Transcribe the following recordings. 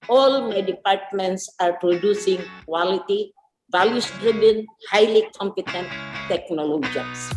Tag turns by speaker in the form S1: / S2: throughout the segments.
S1: all my departments are producing quality, values-driven, highly competent technologians.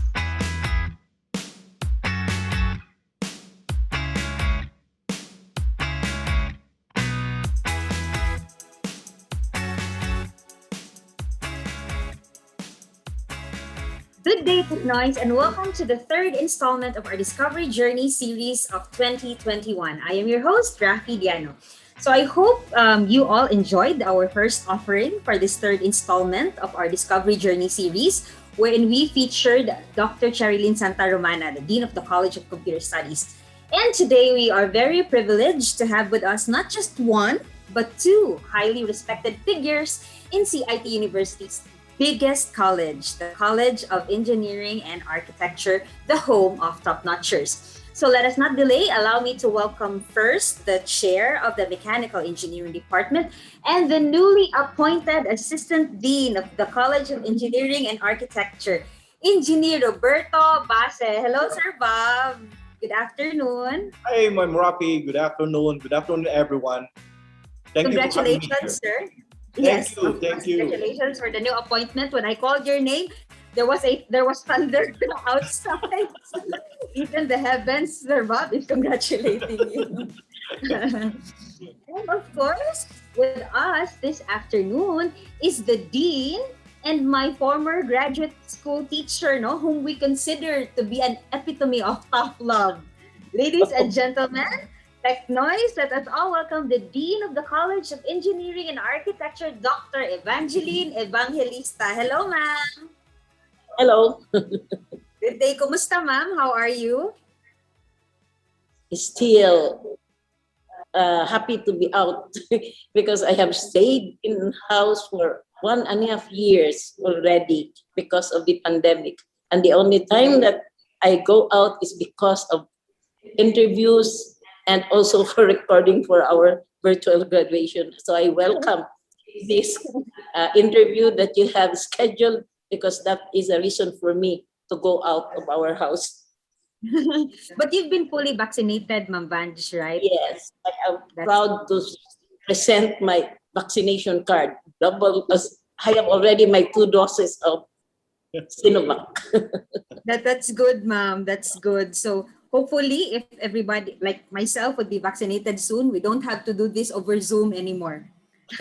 S2: Good day, Technoids, and welcome to the third installment of our Discovery Journey series of 2021. I am your host, Rafi Diano. So I hope you all enjoyed our first offering for this third installment of our Discovery Journey series, wherein we featured Dr. Cherilyn Santa Romana, the Dean of the College of Computer Studies. And today we are very privileged to have with us not just one, but two highly respected figures in CIT University's biggest college, the College of Engineering and Architecture, the home of topnotchers. So let us not delay. Allow me to welcome first the chair of the Mechanical Engineering Department and the newly appointed Assistant Dean of the College of Engineering and Architecture, Engineer Roberto Base. Hello, Sir Bob. Good afternoon.
S3: Hi, Ma'am Rafi. Good afternoon. Good afternoon, everyone. Thank you for having me here.
S2: Congratulations, sir.
S3: Thank you. Thank you.
S2: Congratulations for the new appointment. When I called your name, there was thunder outside. Even the heavens, Sir Bob is congratulating you. And of course, with us this afternoon is the dean and my former graduate school teacher, no, whom we consider to be an epitome of tough love. Ladies and gentlemen, Technoids, let us all welcome the Dean of the College of Engineering and Architecture, Dr. Evangeline Evangelista. Hello, ma'am.
S1: Hello.
S2: Good day. Kumusta, ma'am? How are you?
S1: Still happy to be out because I have stayed in house for 1.5 years already because of the pandemic. And the only time that I go out is because of interviews and also for recording for our virtual graduation. So I welcome this interview that you have scheduled because that is a reason for me to go out of our house.
S2: But you've been fully vaccinated, Ma'am Vange, right?
S1: Yes, I am proud to present my vaccination card. Double, as I have already my 2 doses of Sinovac.
S2: That's good, ma'am. That's good. So hopefully, if everybody like myself would be vaccinated soon, we don't have to do this over Zoom anymore.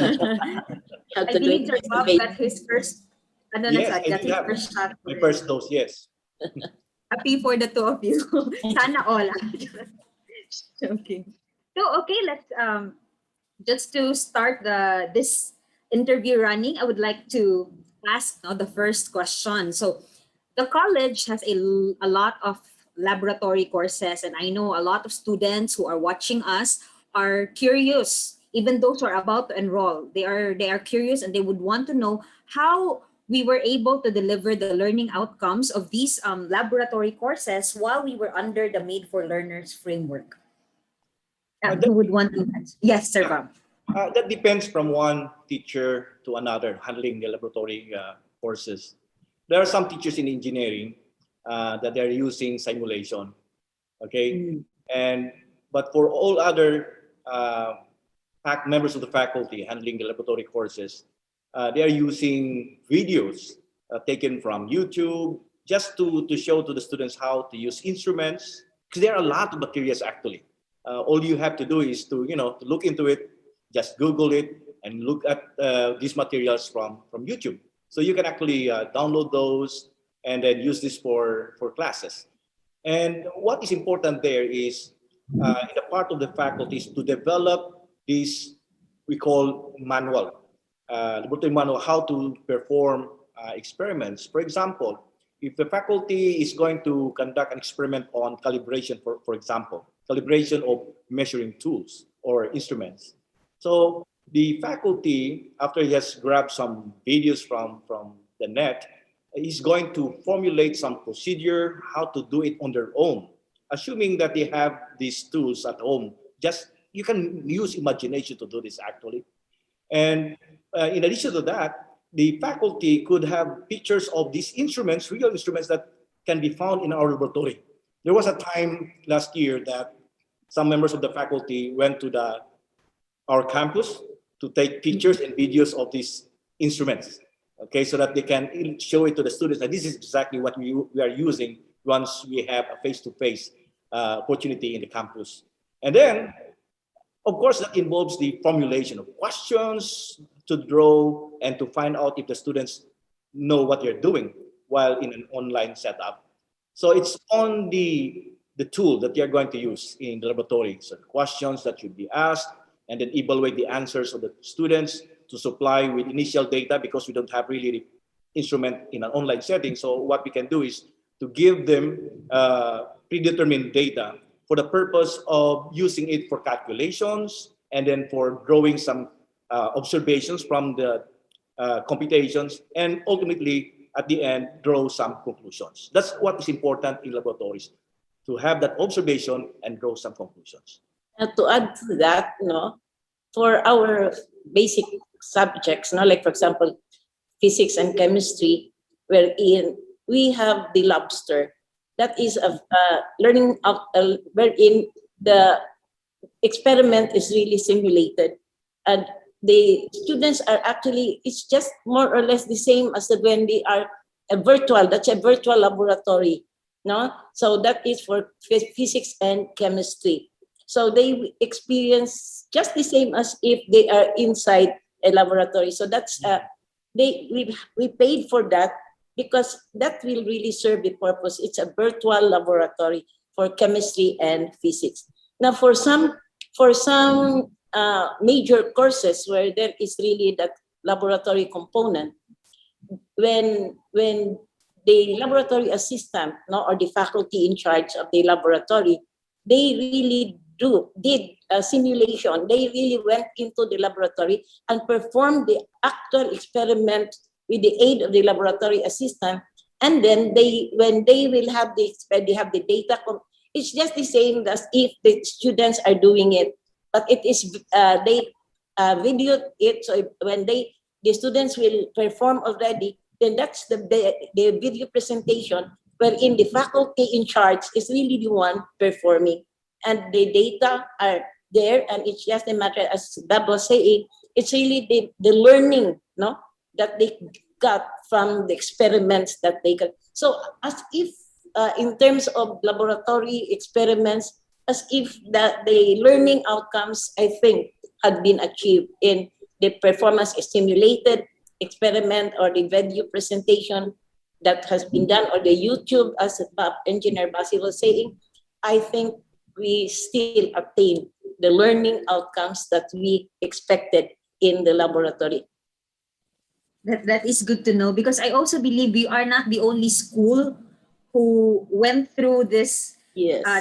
S2: I believe Sir Bob got his first.
S3: Yes, I did have
S2: first shot.
S3: my first dose. Yes.
S2: Happy for the two of you. Sana all. Okay. So okay, let's just to start this interview running, I would like to ask the first question. So the college has a lot of laboratory courses, and I know a lot of students who are watching us are curious. Even those who are about to enroll, they are curious and they would want to know how we were able to deliver the learning outcomes of these laboratory courses while we were under the Made for Learners framework. Who would want to? Yes, Sir Bob.
S3: That depends from one teacher to another handling the laboratory courses. There are some teachers in engineering that they're using simulation, okay? But for all other members of the faculty handling the laboratory courses, they are using videos taken from YouTube just to show to the students how to use instruments, because there are a lot of materials actually. All you have to do is to look into it, just Google it and look at these materials from YouTube. So you can actually download those and then use this for classes. And what is important there is in the part of the faculty is to develop this we call laboratory manual, how to perform experiments. For example, if the faculty is going to conduct an experiment on calibration, for example, calibration of measuring tools or instruments. So the faculty, after he has grabbed some videos from the net, is going to formulate some procedure how to do it on their own, assuming that they have these tools at home. Just you can use imagination to do this actually. And in addition to that, the faculty could have pictures of these instruments, real instruments that can be found in our laboratory. There was a time last year that some members of the faculty went to the our campus to take pictures and videos of these instruments, okay, so that they can show it to the students that this is exactly what we are using once we have a face-to-face opportunity in the campus. And then, of course, that involves the formulation of questions to draw and to find out if the students know what they're doing while in an online setup. So it's on the tool that you're going to use in the laboratory. So questions that should be asked, and then evaluate the answers of the students to supply with initial data, because we don't have really the instrument in an online setting. So what we can do is to give them predetermined data for the purpose of using it for calculations, and then for drawing some observations from the computations, and ultimately at the end draw some conclusions. That's what is important in laboratories, to have that observation and draw some conclusions.
S1: To add to that, for our basic subjects, like for example, physics and chemistry, wherein we have the lobster. That is a learning of wherein the experiment is really simulated, and the students are actually, it's just more or less the same as when they are that's a virtual laboratory, no? So that is for physics and chemistry. So they experience just the same as if they are inside a laboratory. So that's we paid for that because that will really serve the purpose. It's a virtual laboratory for chemistry and physics. Now, for some major courses where there is really that laboratory component, when the laboratory assistant, or the faculty in charge of the laboratory, they really did a simulation. They really went into the laboratory and performed the actual experiment with the aid of the laboratory assistant. And then when they will have they have the data. It's just the same as if the students are doing it, but it is they videoed it. So when the students will perform already, then that's the video presentation, wherein the faculty in charge is really the one performing, and the data are there, and it's just a matter, as Bob was saying, it's really the learning, that they got from the experiments that they got. So as if in terms of laboratory experiments, as if that the learning outcomes, I think, had been achieved in the performance simulated experiment or the video presentation that has been done, or the YouTube, as Engineer Basi was saying. I think we still obtain the learning outcomes that we expected in the laboratory.
S2: That is good to know, because I also believe we are not the only school who went through this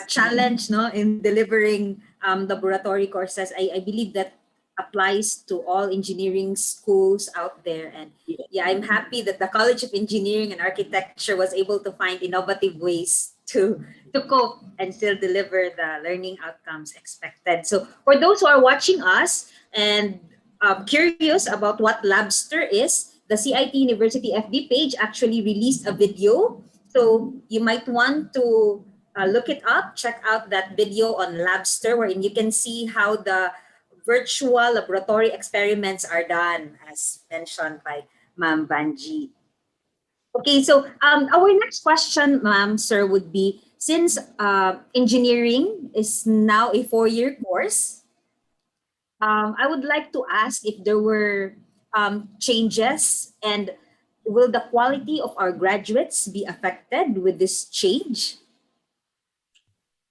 S2: challenge, in delivering laboratory courses. I believe that applies to all engineering schools out there. And I'm happy that the College of Engineering and Architecture was able to find innovative ways to cope and still deliver the learning outcomes expected. So for those who are watching us and curious about what Labster is, the CIT University FB page actually released a video. So you might want to look it up, check out that video on Labster, wherein you can see how the virtual laboratory experiments are done, as mentioned by Ma'am Banji. Okay, so our next question, Ma'am, Sir, would be, since engineering is now a 4-year course, I would like to ask if there were changes, and will the quality of our graduates be affected with this change?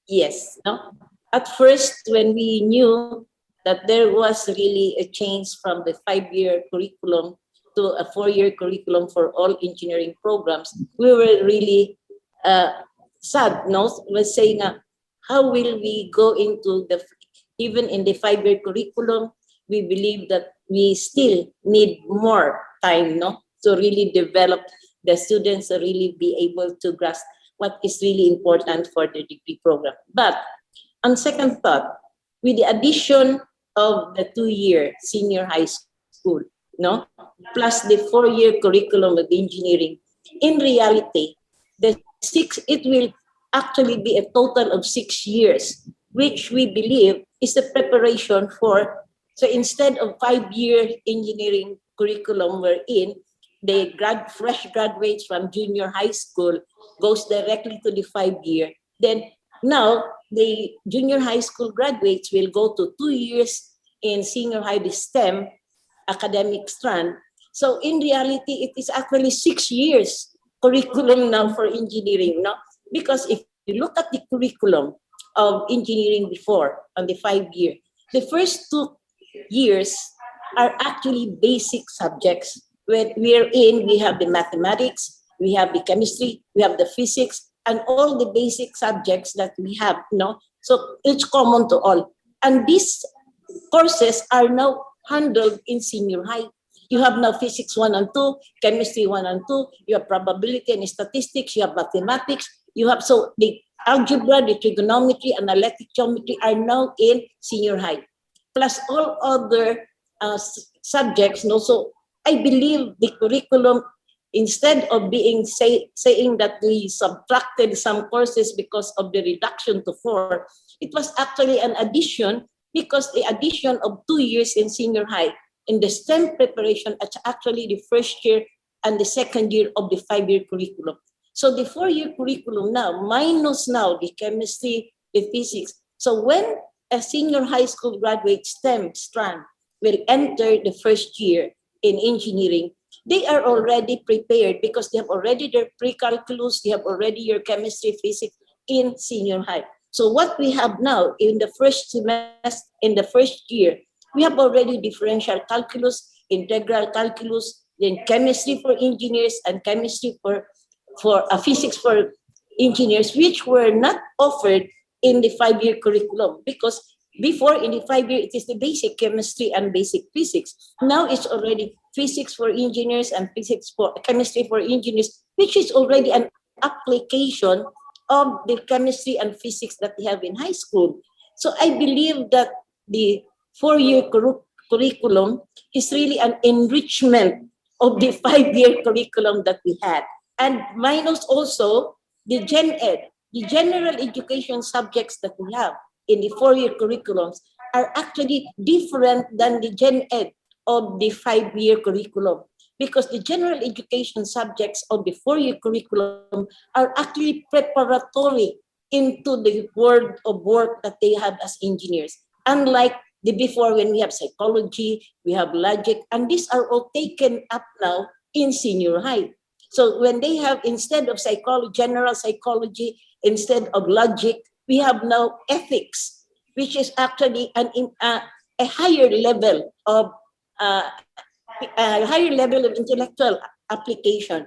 S1: Yes. At first, when we knew that there was really a change from the 5-year curriculum to a 4-year curriculum for all engineering programs, we were really sad. We're saying, how will we go into even in the 5-year curriculum? We believe that we still need more time, to really develop the students to really be able to grasp what is really important for the degree program. But on second thought, with the addition of the 2-year senior high school, plus the 4-year curriculum of engineering, in reality, it will actually be a total of 6 years, which we believe is the preparation for So instead of 5-year engineering curriculum we're in, the fresh graduates from junior high school goes directly to the 5-year. Then now the junior high school graduates will go to 2 years in senior high STEM academic strand. So in reality, it is actually 6 years curriculum now for engineering, no? Because if you look at the curriculum of engineering before on the 5-year, the first 2 years are actually basic subjects. Wherein we have the mathematics, we have the chemistry, we have the physics, and all the basic subjects that we have, no? So it's common to all. And these courses are now handled in senior high. You have now physics 1 and 2, chemistry 1 and 2, you have probability and statistics, you have mathematics, you have, so the algebra, the trigonometry, analytic geometry are now in senior high, plus all other subjects. And also, I believe the curriculum, instead of being saying that we subtracted some courses because of the reduction to 4, it was actually an addition, because the addition of 2 years in senior high in the STEM preparation, it's actually the first year and the second year of the 5-year curriculum. So the 4-year curriculum now, minus now the chemistry, the physics. So when a senior high school graduate STEM strand will enter the first year in engineering, they are already prepared because they have already their pre-calculus, they have already your chemistry, physics in senior high. So what we have now in the first semester, in the first year, we have already differential calculus, integral calculus, then chemistry for engineers and chemistry for physics for engineers, which were not offered in the 5-year curriculum, because before in the 5-year it is the basic chemistry and basic physics. Now it's already physics for engineers and chemistry for engineers, which is already an application of the chemistry and physics that they have in high school. So I believe that the 4-year curriculum is really an enrichment of the 5-year curriculum that we had. And minus also the Gen Ed, the general education subjects that we have in the 4-year curriculums are actually different than the Gen Ed of the 5-year curriculum, because the general education subjects of the 4-year curriculum are actually preparatory into the world of work that they have as engineers. Unlike the before, when we have psychology, we have logic, and these are all taken up now in senior high. So when they have, instead of psychology, general psychology, instead of logic, we have now ethics, which is actually a higher level of intellectual application.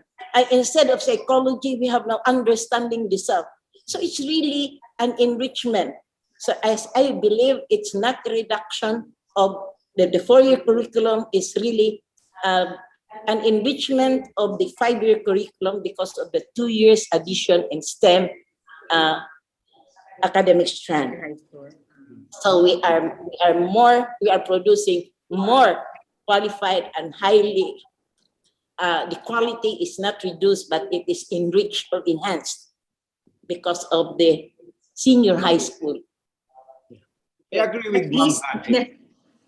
S1: Instead of psychology, we have now understanding the self. So it's really an enrichment. So as I believe, it's not a reduction of the 4-year curriculum, is really an enrichment of the 5-year curriculum because of the 2 years addition in STEM academic strand. So we are producing more qualified and highly, the quality is not reduced, but it is enriched or enhanced because of the senior high school.
S3: I agree with Ma'am Banji.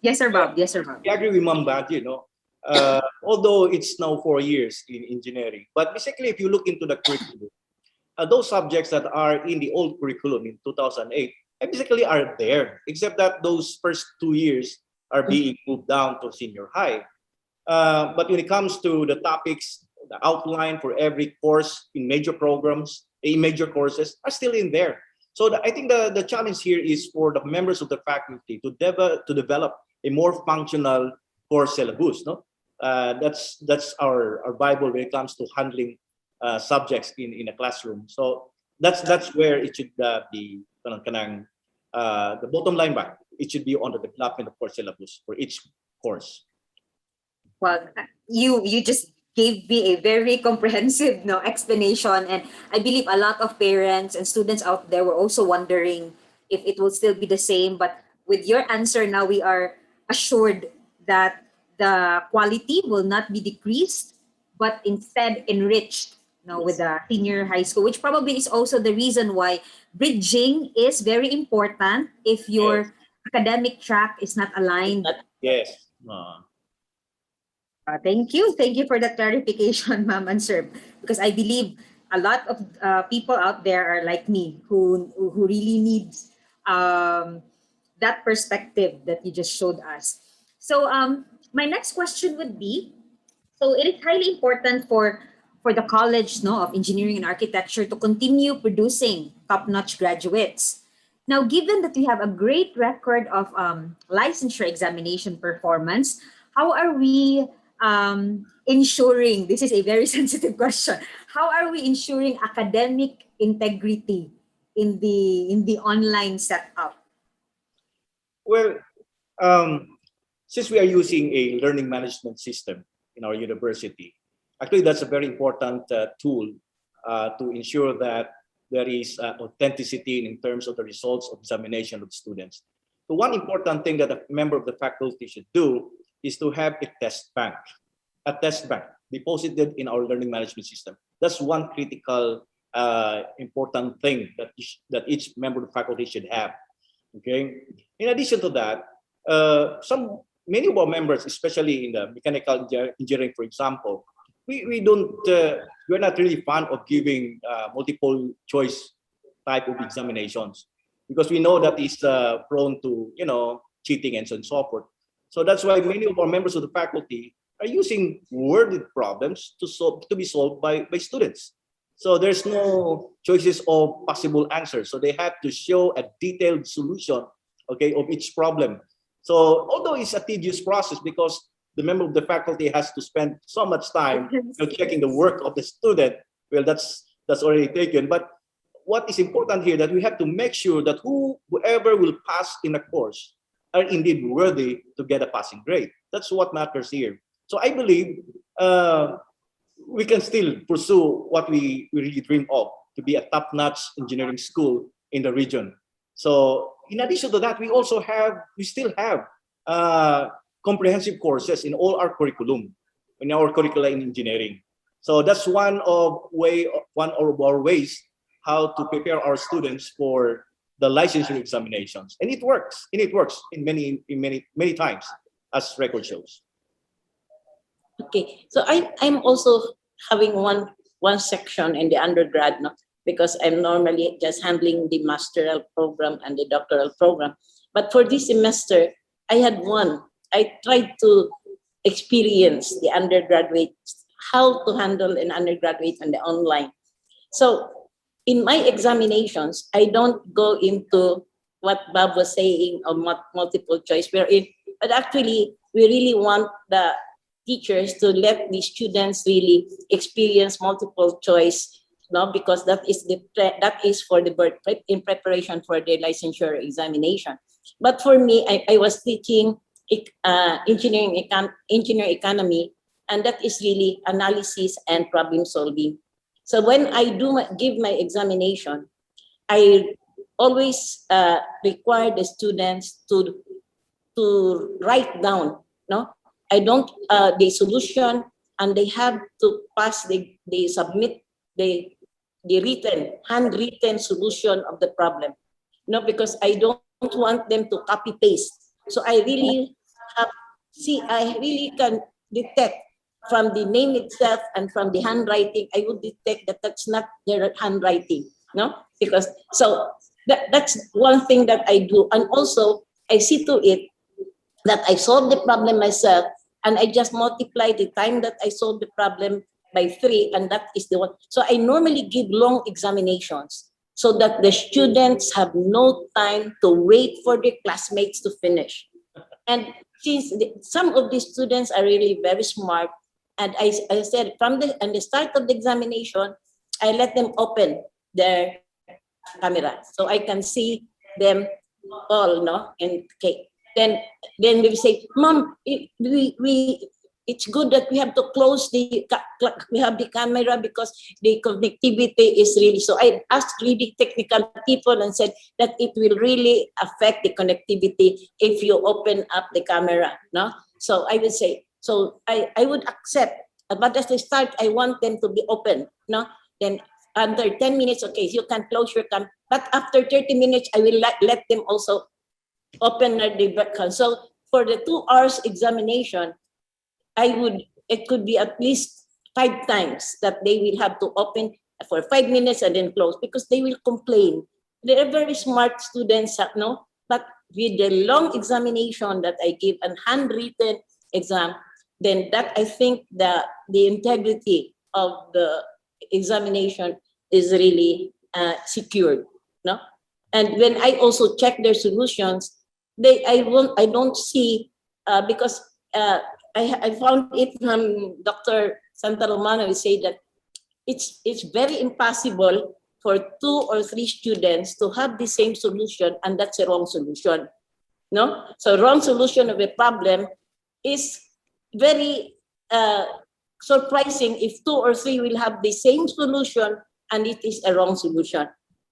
S2: Yes, sir, Bob. Yes, sir, Bob.
S3: I agree with Ma'am Banji, although it's now 4 years in engineering, but basically if you look into the curriculum, those subjects that are in the old curriculum in 2008 basically are there, except that those first 2 years are being moved down to senior high. But when it comes to the topics, the outline for every course in major programs, in major courses are still in there. So I think the challenge here is for the members of the faculty to develop a more functional course syllabus. No, that's our Bible when it comes to handling subjects in a classroom. So that's where it should be. The bottom line back, it should be on the development of course syllabus for each course.
S2: Well, you just gave me a very comprehensive explanation, and I believe a lot of parents and students out there were also wondering if it will still be the same. But with your answer now, we are assured that the quality will not be decreased, but instead enriched with the senior high school, which probably is also the reason why bridging is very important if your academic track is not aligned
S3: Yes.
S2: Thank you. Thank you for that clarification, Ma'am and Sir. Because I believe a lot of people out there are like me who really needs that perspective that you just showed us. So my next question would be, so it is highly important for the College no, of Engineering and Architecture to continue producing top-notch graduates. Now, given that we have a great record of licensure examination performance, how are we ensuring, this is a very sensitive question, how are we ensuring academic integrity in the online setup?
S3: Well, since we are using a learning management system in our university, actually that's a very important tool to ensure that there is authenticity in terms of the results of examination of students. So one important thing that a member of the faculty should do is to have a test bank deposited in our learning management system. That's one critical important thing that each member of the faculty should have. Okay. In addition to that, many of our members, especially in the mechanical engineering, for example, we're not really fond of giving multiple choice type of examinations because we know that is prone to cheating and so on and so forth. So that's why many of our members of the faculty are using worded problems to be solved by students. So there's no choices of possible answers. So they have to show a detailed solution, okay, of each problem. So although it's a tedious process because the member of the faculty has to spend so much time checking the work of the student, well, that's already taken. But what is important here that we have to make sure that whoever will pass in a course are indeed worthy to get a passing grade. That's what matters here. So I believe we can still pursue what we really dream of, to be a top-notch engineering school in the region. So in addition to that, we still have comprehensive courses in all our curriculum, in our curricula in engineering. So that's one of our ways how to prepare our students for the licensure examinations, and it works. And it works in many times, as record shows.
S1: Okay, so I'm also having one section in the undergrad, no? Because I'm normally just handling the masteral program and the doctoral program. But for this semester, I had one. I tried to experience the undergraduates, how to handle an undergraduate on the online. So in my examinations, I don't go into what Bob was saying of multiple choice. But actually, we really want the teachers to let the students really experience multiple choice, no, because that is for the in preparation for the licensure examination. But for me, I was teaching engineering economy, and that is really analysis and problem solving. So when I give my examination, I always require the students to write down, no, I don't the solution, and they have to pass. They submit the handwritten solution of the problem, no, because I don't want them to copy paste. So I really can detect from the name itself and from the handwriting. I would detect that that's not their handwriting, no, because so that's one thing that I do, and also I see to it that I solve the problem myself, and I just multiply the time that I solve the problem by 3, and that is the one. So I normally give long examinations so that the students have no time to wait for their classmates to finish. And since some of the students are really very smart, and I said from the start of the examination, I let them open their camera so I can see them all, no? And okay. Then we say, Mom, it's good that we have to close we have the camera because the connectivity is really. So I asked really technical people and said that it will really affect the connectivity if you open up the camera, no? So I would say, so I would accept, but as they start, I want them to be open, no? Then under 10 minutes, okay, you can close your camera, but after 30 minutes, I will let them also open the webcam. So for the 2 hours examination, it could be at least 5 times that they will have to open for 5 minutes and then close because they will complain. They are very smart students, no? But with the long examination that I give, a handwritten exam, then that I think the integrity of the examination is really secured, no? And when I also check their solutions, I don't see because I found it from Dr. Santa Romano. We say that it's very impossible for 2 or 3 students to have the same solution, and that's a wrong solution. No, so wrong solution of a problem is very surprising if 2 or 3 will have the same solution and it is a wrong solution.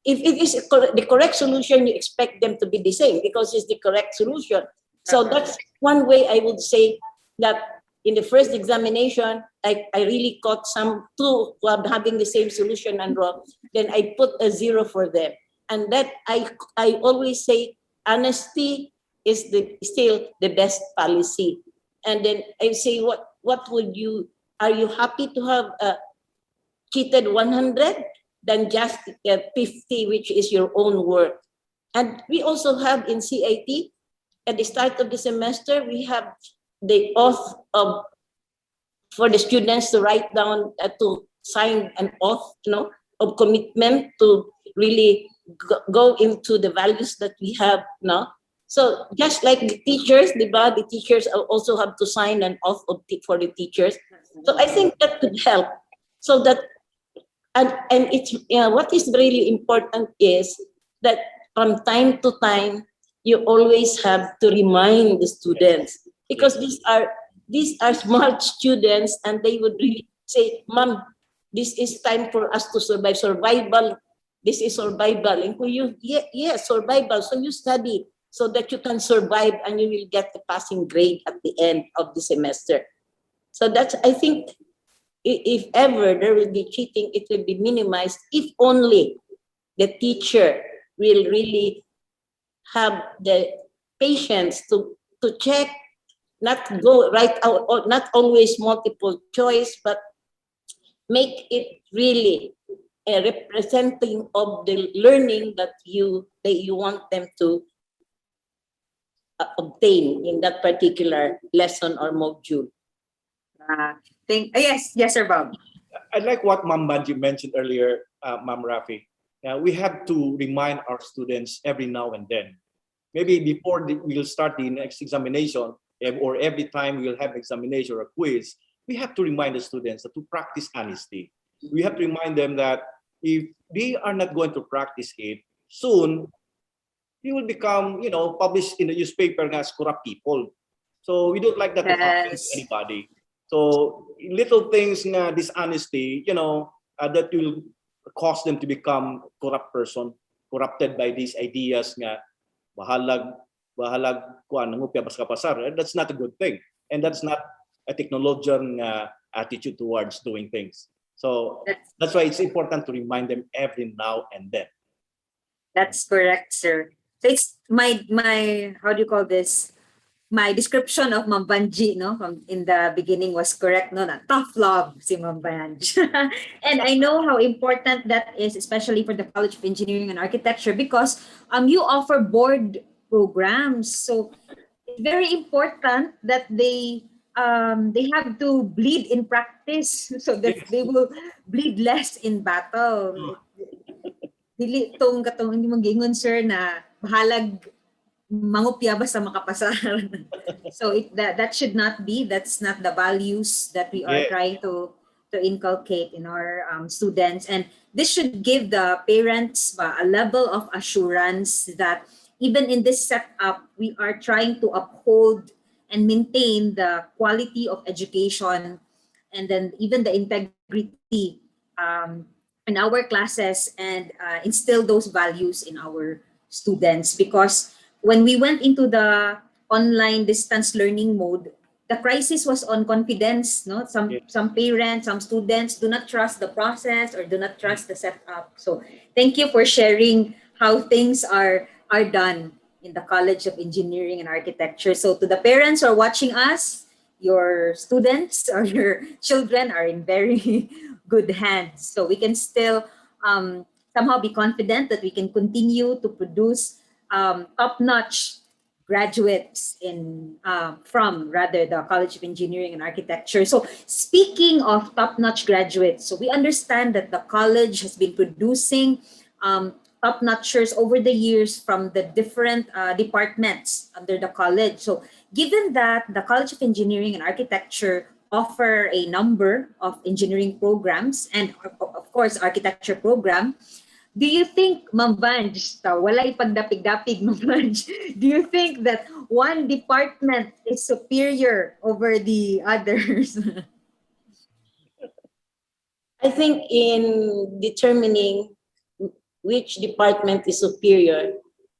S1: If it is the correct solution, you expect them to be the same because it's the correct solution. So that's one way I would say that in the first examination, I really caught 2 who are having the same solution and wrong. Then I put a 0 for them. And that I always say honesty is still the best policy. And then I say, are you happy to have cheated 100 than just 50, which is your own work? And we also have in CIT, at the start of the semester, we have the oath for the students to write down, to sign an oath, of commitment to really go into the values that we have now. So just like the teachers, the teachers also have to sign an oath for the teachers. So I think that could help. So that, and it's, what is really important is that from time to time, you always have to remind the students, because these are smart students, and they would really say, "Mom, this is time for us to survive. Survival. This is survival." And yes, survival. So you study so that you can survive, and you will get the passing grade at the end of the semester. So that's, I think, if ever there will be cheating, it will be minimized if only the teacher will really have the patience to check, not go right out, or not always multiple choice, but make it really a representing of the learning that you want them to obtain in that particular lesson or module.
S2: Yes, Sir Bob.
S3: I like what Ma'am Banji mentioned earlier, Ma'am Rafi. We have to remind our students every now and then. Maybe before we'll start the next examination, or every time we'll have examination or a quiz, we have to remind the students to practice honesty. We have to remind them that if they are not going to practice it, soon they will become, published in the newspaper as corrupt people. So we don't like that to happen to anybody. So little things na dishonesty, that will cause them to become corrupt person, corrupted by these ideas nga bahalag kuan ngupya bas kapasar. That's not a good thing, and that's not a technologian attitude towards doing things. So that's why it's important to remind them every now and then.
S2: That's correct, sir. So it's my how do you call this? My description of Ma'am Banji, in the beginning was correct, na tough love si Ma'am Banji. And I know how important that is, especially for the College of Engineering and Architecture, because you offer board programs. So it's very important that they have to bleed in practice so that they will bleed less in battle. Dili tong katong hindi magingon, sir, na bahalag mangupya basta makapasar. So that should not be. That's not the values that we are trying to inculcate in our students. And this should give the parents a level of assurance that even in this setup, we are trying to uphold and maintain the quality of education, and then even the integrity in our classes, and instill those values in our students. Because when we went into the online distance learning mode, the crisis was on confidence. Some parents, some students do not trust the process or do not trust the setup. So thank you for sharing how things are done in the College of Engineering and Architecture. So to the parents who are watching us, your students or your children are in very good hands. So we can still somehow be confident that we can continue to produce top-notch graduates in from rather the College of Engineering and Architecture. So speaking of top-notch graduates, so we understand that the college has been producing top-notchers over the years from the different departments under the college. So given that the College of Engineering and Architecture offer a number of engineering programs and of course architecture program, do you think, Ma'am Vange, walay pagdapig-dapig, Ma'am Vange, do you think that one department is superior over the others?
S1: I think in determining which department is superior,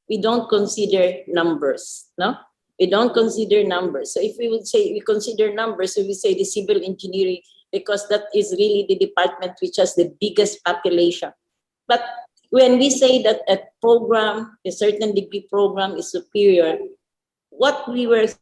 S1: we don't consider numbers, no? We don't consider numbers. So if we would say we consider numbers, we would say the civil engineering, because that is really the department which has the biggest population. But when we say that a program, a certain degree program is superior, what we would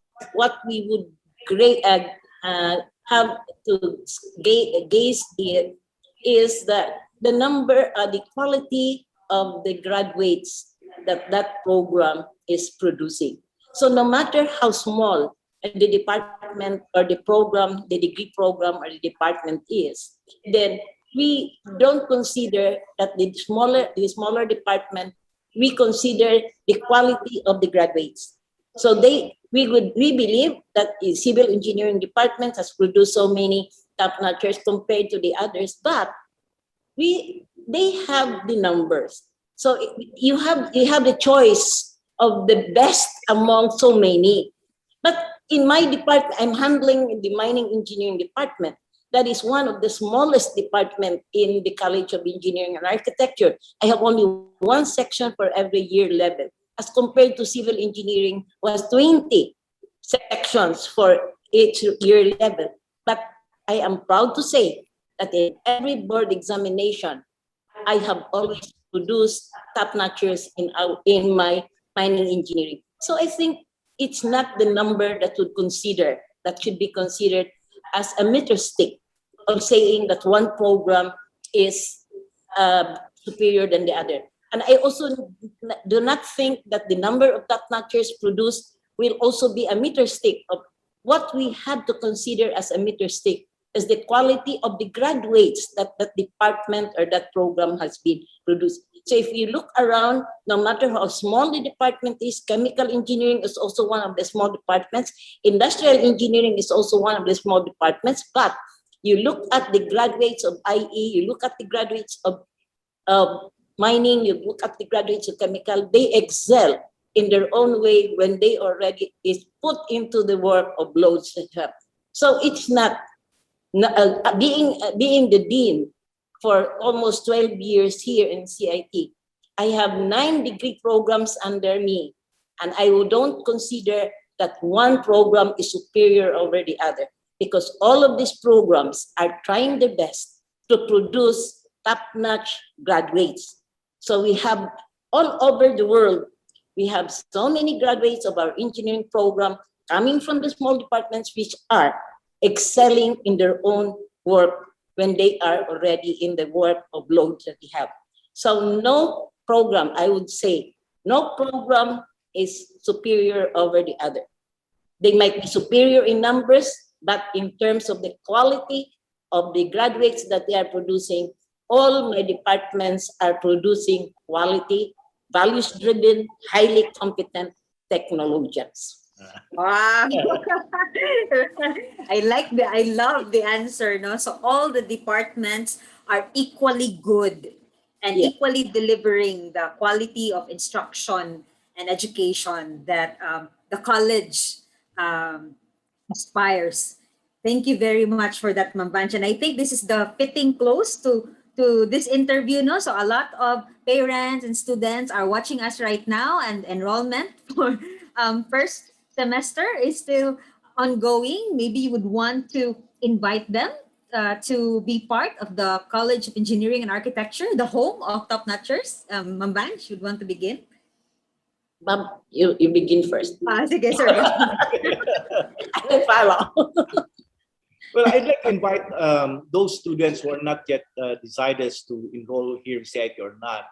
S1: have to gaze it is that the quality of the graduates that program is producing. So no matter how small the department or the program, the degree program or the department is, then we don't consider that the smaller department, we consider the quality of the graduates. So we believe that the civil engineering department has produced so many top-notchers compared to the others, but they have the numbers. So you have the choice of the best among so many. But in my department, I'm handling the mining engineering department. That is one of the smallest department in the College of Engineering and Architecture. I have only one section for every year level, as compared to civil engineering was 20 sections for each year level. But I am proud to say that in every board examination, I have always produced top-notchers in my mining engineering. So I think it's not the number that should be considered as a meter stick of saying that one program is superior than the other. And I also do not think that the number of top-notchers produced will also be a meter stick of what we have to consider as a meter stick is the quality of the graduates that department or that program has been produced. So if you look around, no matter how small the department is, chemical engineering is also one of the small departments, industrial engineering is also one of the small departments, but you look at the graduates of IE, you look at the graduates of mining, you look at the graduates of chemical, they excel in their own way when they already is put into the work of loads and help. So it's not being the dean for almost 12 years here in CIT. I have 9 degree programs under me, and I don't consider that one program is superior over the other, because all of these programs are trying their best to produce top-notch graduates. So we have all over the world, we have so many graduates of our engineering program coming from the small departments which are excelling in their own work when they are already in the work of loads that we have. So no program, I would say, no program is superior over the other. They might be superior in numbers, but in terms of the quality of the graduates that they are producing, all my departments are producing quality, values-driven, highly competent technologians.
S2: Wow. I love the answer, no? So all the departments are equally good and
S1: Yeah.
S2: equally delivering the quality of instruction and education that the college aspires. Thank you very much for that, Ma'am Vanch. And I think this is the fitting close to this interview, no? So a lot of parents and students are watching us right now, and enrollment for first semester is still ongoing. Maybe you would want to invite them to be part of the College of Engineering and Architecture, the home of top notchers. Ma'am Vanch, you'd want to begin?
S1: Ma'am, you begin first.
S2: Sige, Sir Bob.
S1: I will follow.
S3: Well, I'd like to invite those students who are not yet decided to enroll here in CIT or not.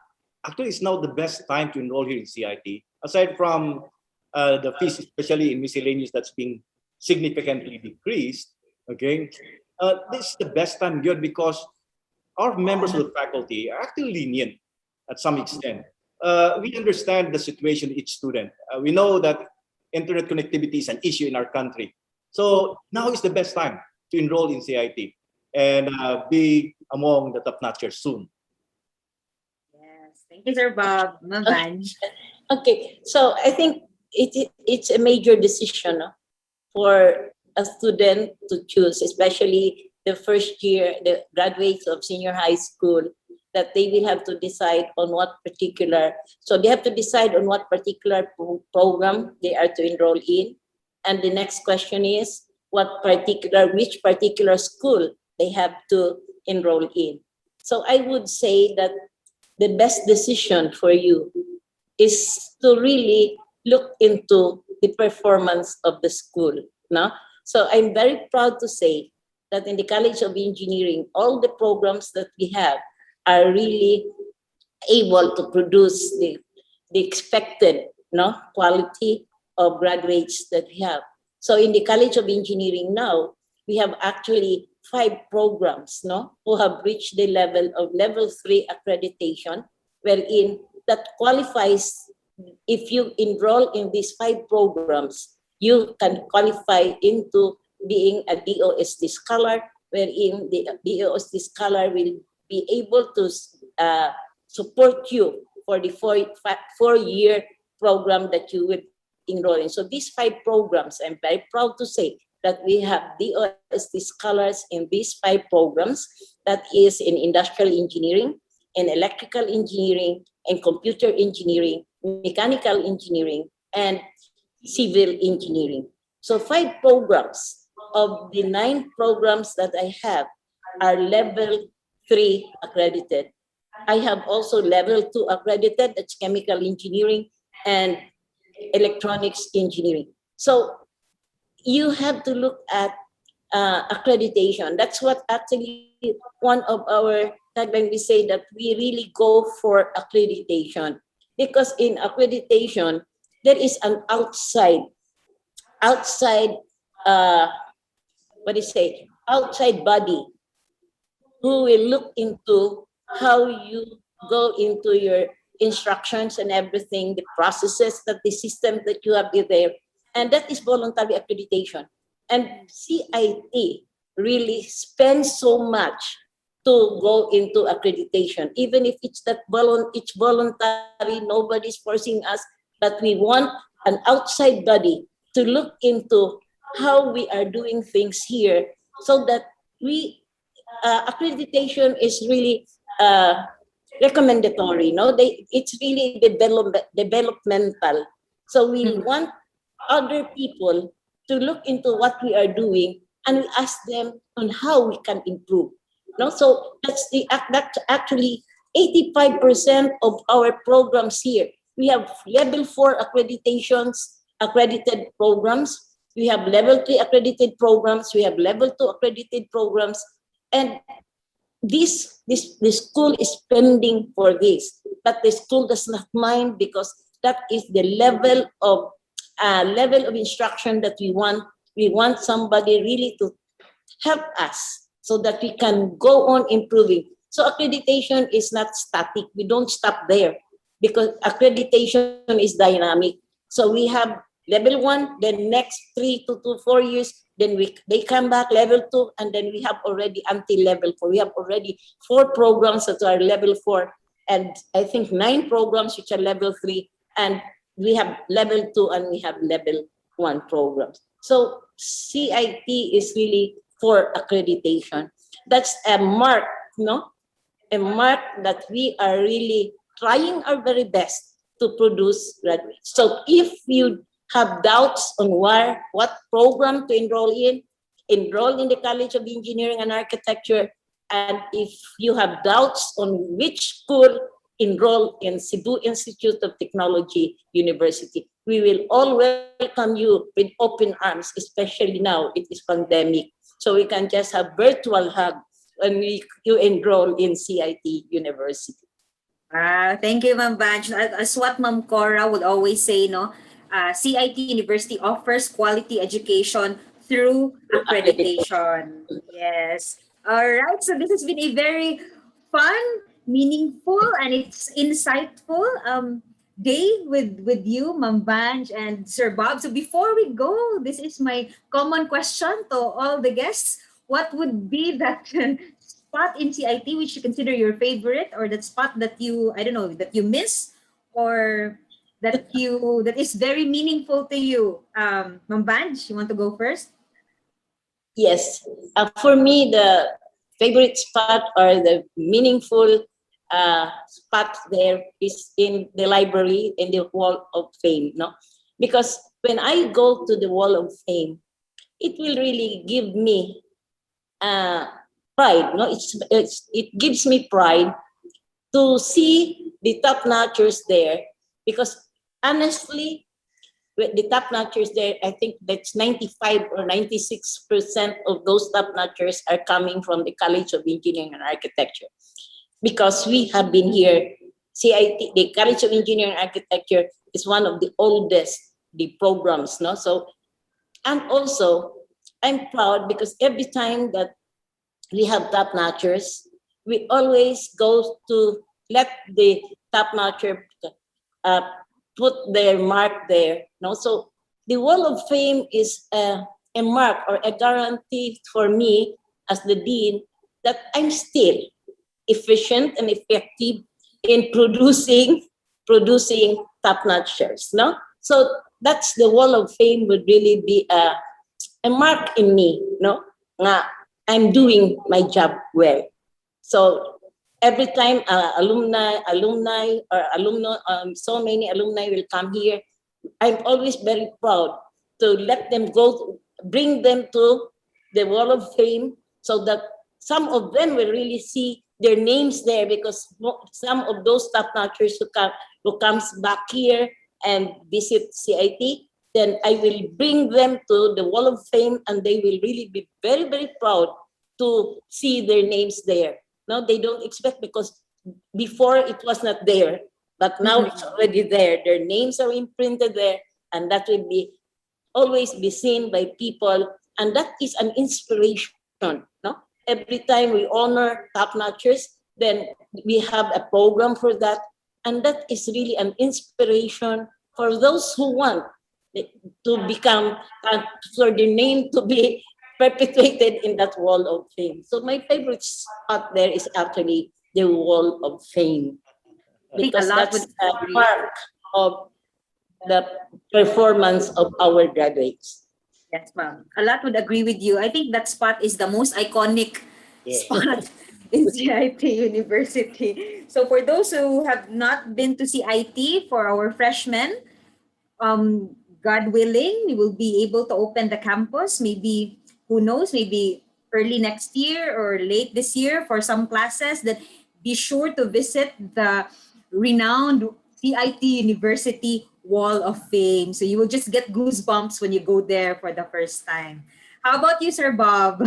S3: Actually, it's now the best time to enroll here in CIT. Aside from the fees, especially in miscellaneous, that's being significantly decreased. Okay, this is the best time here because our members of the faculty are actually lenient at some extent. We understand the situation of each student. We know that internet connectivity is an issue in our country. So now is the best time to enroll in CIT and be among the top-notchers soon.
S2: Yes. Thank you, Sir Bob. Mavan.
S1: Okay, so I think it's a major decision, no, for a student to choose, especially the first year, the graduates of senior high school, that they will have to decide on what particular, so they have to decide on what particular program they are to enroll in. And the next question is, which particular school they have to enroll in. So I would say that the best decision for you is to really look into the performance of the school. No? So I'm very proud to say that in the College of Engineering, all the programs that we have are really able to produce the expected, no, quality of graduates that we have. So in the College of Engineering now, we have actually 5 programs, no, who have reached the level of level 3 accreditation, wherein that qualifies. If you enroll in these 5 programs, you can qualify into being a DOST scholar, wherein the DOST scholar will be able to support you for the 4-year program that you would enroll in. So these 5 programs, I'm very proud to say that we have DOST scholars in these 5 programs. That is in industrial engineering, in electrical engineering, in computer engineering, mechanical engineering, and civil engineering. So 5 programs of the 9 programs that I have are level 3 accredited. I have also level 2 accredited, that's chemical engineering and electronics engineering. So you have to look at accreditation. That's what actually one of our tagline, we say that we really go for accreditation, because in accreditation there is an outside outside body who will look into how you go into your instructions and everything, the processes, that the system that you have there, and that is voluntary accreditation. And CIT really spends so much to go into accreditation, even if it's voluntary, nobody's forcing us, but we want an outside body to look into how we are doing things here, so that we accreditation is really recommendatory. No, it's really developmental. So we want other people to look into what we are doing, and we ask them on how we can improve. No, so that's actually 85% of our programs here. We have level 4 accredited programs. We have level 3 accredited programs. We have level 2 accredited programs, and this school is spending for this, but the school does not mind, because that is the level of instruction that we want. We want somebody really to help us so that we can go on improving. So accreditation is not static. We don't stop there, because accreditation is dynamic. So we have level 1, then next 3 to 4 years, then they come back level 2, and then we have already until level 4. We have already 4 programs that are level 4, and I think 9 programs which are level 3, and we have level 2 and we have level 1 programs. So CIT is really for accreditation. That's a mark, no? A mark that we are really trying our very best to produce graduates. So if you have doubts on what program to enroll in the College of Engineering and Architecture. And if you have doubts on which school enroll in Cebu Institute of Technology University. We will all welcome you with open arms, especially now it is pandemic. So we can just have virtual hug when you enroll in CIT University.
S2: Thank you, Ma'am Banj. As what Ma'am Cora would always say, no, CIT University offers quality education through accreditation. Yes. All right. So this has been a very fun, meaningful, and it's insightful day with you, Ma'am Banj and Sir Bob. So before we go, this is my common question to all the guests. What would be that spot in CIT which you consider your favorite, or that spot that you, I don't know, that you miss, or that is very meaningful to you? Ma'am Banj, you want to go first?
S1: Yes. For me, the favorite spot or the meaningful spot there is in the library, in the Wall of Fame. No, because when I go to the Wall of Fame, it will really give me pride. No, it gives me pride to see the top-notchers there, because honestly, with the top-notchers there, I think that's 95 or 96% of those top-notchers are coming from the College of Engineering and Architecture, because we have been here. CIT, the College of Engineering and Architecture, is one of the oldest the programs. No, so and also I'm proud because every time that we have top-notchers, we always go to let the top-notcher put their mark there. No? So the Wall of Fame is a mark or a guarantee for me as the dean that I'm still efficient and effective in producing top-notchers. No? So that's the Wall of Fame would really be a mark in me. No? I'm doing my job well. So every time alumni or alumni, so many alumni will come here, I'm always very proud to let them go, bring them to the Wall of Fame, so that some of them will really see their names there, because some of those top-notchers who comes back here and visit CIT, then I will bring them to the Wall of Fame, and they will really be very, very proud to see their names there. No, they don't expect, because before it was not there, but now it's already there. Their names are imprinted there, and that will be always be seen by people, and that is an inspiration. No, every time we honor top-notchers, then we have a program for that, and that is really an inspiration for those who want to become, for their name to be perpetuated in that Wall of Fame. So my favorite spot there is actually the Wall of Fame, because that's a mark of the performance of our graduates.
S2: Yes, ma'am. A lot would agree with you. I think that spot is the most iconic spot in CIT University. So for those who have not been to CIT, for our freshmen, God willing, we will be able to open the campus. Maybe, who knows, maybe early next year or late this year for some classes. That be sure to visit the renowned CIT University Wall of Fame. So you will just get goosebumps when you go there for the first time. How about you, Sir Bob?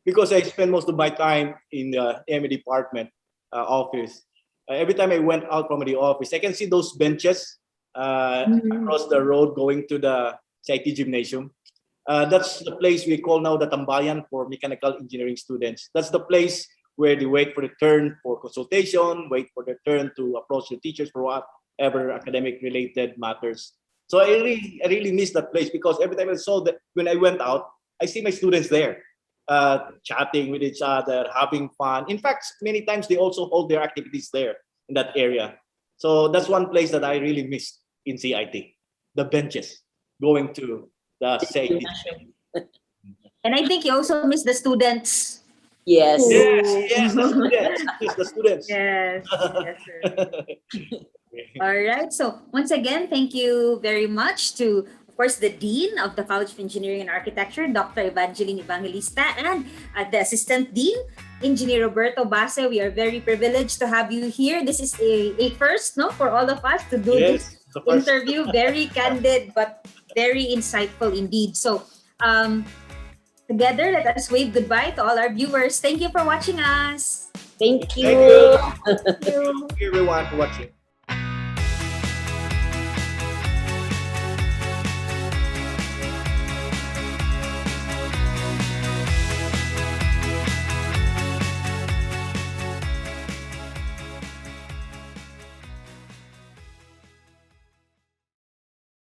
S3: Because I spend most of my time in the MA department office. Every time I went out from the office, I can see those benches across the road going to the CIT gymnasium. That's the place we call now the Tambayan for mechanical engineering students. That's the place where they wait for the turn for consultation, wait for the turn to approach the teachers for whatever academic related matters. So I really miss that place, because every time I saw that, when I went out, I see my students there chatting with each other, having fun. In fact, many times they also hold their activities there in that area. So that's one place that I really miss in CIT, the benches going to the CIT.
S2: And I think you also miss the students.
S1: Yes.
S3: Yes, the students. Yes, the students.
S2: Yes, yes, sir. All right. So once again, thank you very much to, of course, the Dean of the College of Engineering and Architecture, Dr. Evangeline Evangelista, and the Assistant Dean, Engineer Roberto Base. We are very privileged to have you here. This is a first, no, for all of us to do this
S3: Yes, the first.
S2: interview. Very candid, but very insightful indeed. So, together, let us wave goodbye to all our viewers. Thank you for watching us.
S1: Thank
S3: Thank
S1: you.
S3: you.
S2: Thank you.
S3: Thank you everyone for watching.